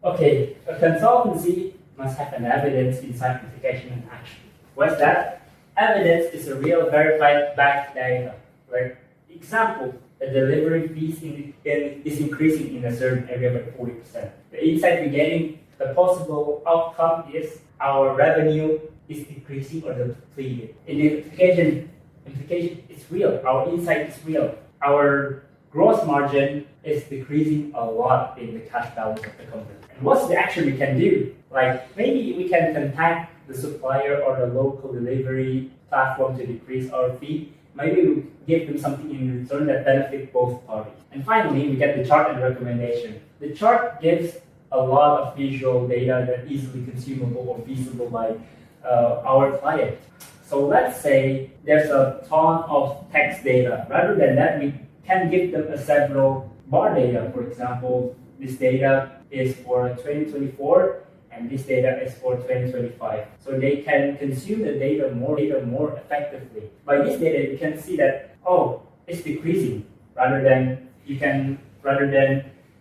Okay, a consultancy must have an evidence inside mitigation and action. What's that? Evidence is a real verified backed data. Like example, the delivery fees is increasing in a certain area by 40%. The insight we're getting, the possible outcome is our revenue is decreasing or depleted. In the implication is real. Our insight is real. Our gross margin is decreasing a lot in the cash balance of the company. And what's the action we can do? Like maybe we can contact the supplier or the local delivery platform to decrease our fee. Maybe we give them something in return that benefits both parties. And finally, we get the chart and recommendation. The chart gives a lot of visual data that easily consumable or feasible by our client. So let's say there's a ton of text data. Rather than that, we can give them a several bar data. For example, this data is for 2024 and this data is for 2025. So they can consume the data more effectively. By this data, you can see that, oh, it's decreasing rather than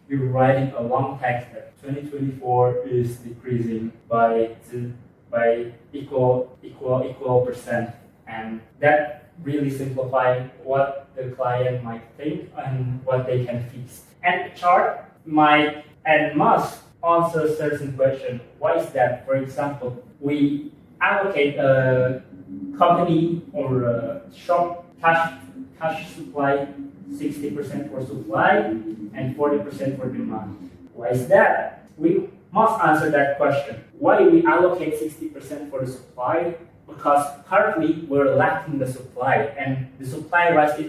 you're writing a long text that 2024 is decreasing by equal percent. And that really simplifying what the client might think and what they can fix. And the chart might and must answer a certain question. Why is that? For example, we allocate a company or a shop cash supply 60% for supply and 40% for demand. Why is that? We must answer that question. Why do we allocate 60% for the supply? Because currently we're lacking the supply and the supply price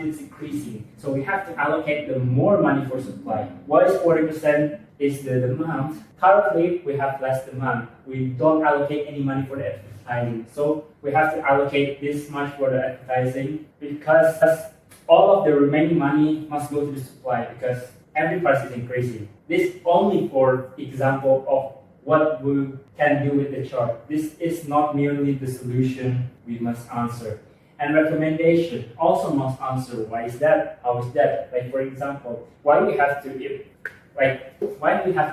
is increasing. So we have to allocate the more money for supply. Why is 40% is the demand? Currently we have less demand. We don't allocate any money for the advertising. So we have to allocate this much for the advertising because all of the remaining money must go to the supply because every price is increasing. This only for example of what we can do with the chart. This is not merely the solution we must answer. And recommendation also must answer. Why is that? How is that? Like for example, why do we have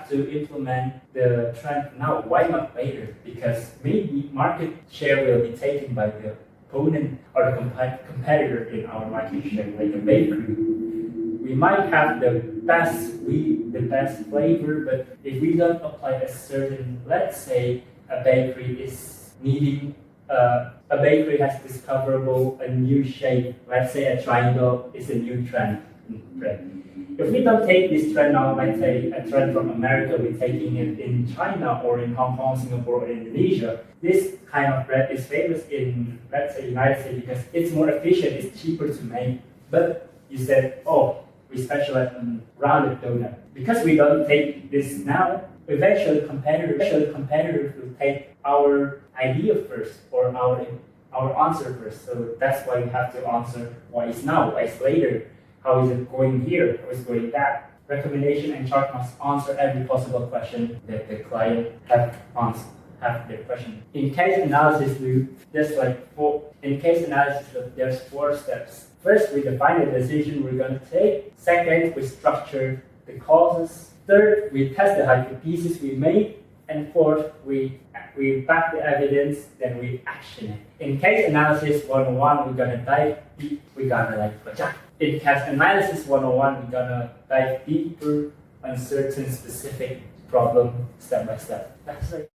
to implement the trend now? Why not later? Because maybe market share will be taken by the opponent or the competitor in our market share, like a bakery. We might have the best flavor, but if we don't apply a certain, let's say a bakery is needing, a bakery has discoverable a new shape. Let's say a triangle is a new trend. If we don't take this trend now, let's say a trend from America, we're taking it in China or in Hong Kong, Singapore, or Indonesia. This kind of bread is famous in, let's say, United States because it's more efficient, it's cheaper to make. But you said, oh, we specialize in rounded donut. Because we don't take this now, eventually competitors will take our idea first or our answer first. So that's why we have to answer why is now, why is later, how is it going here, how is it going that. Recommendation and chart must answer every possible question that the client have their question. In case analysis, there's 4 steps. First, we define the decision we're going to take. Second, we structure the causes. Third, we test the hypothesis we made. And fourth, we back the evidence, then we action it. In case analysis 101, we're gonna dive deep. In case analysis 101, we're gonna dive deeper on certain specific problem step by step. That's it.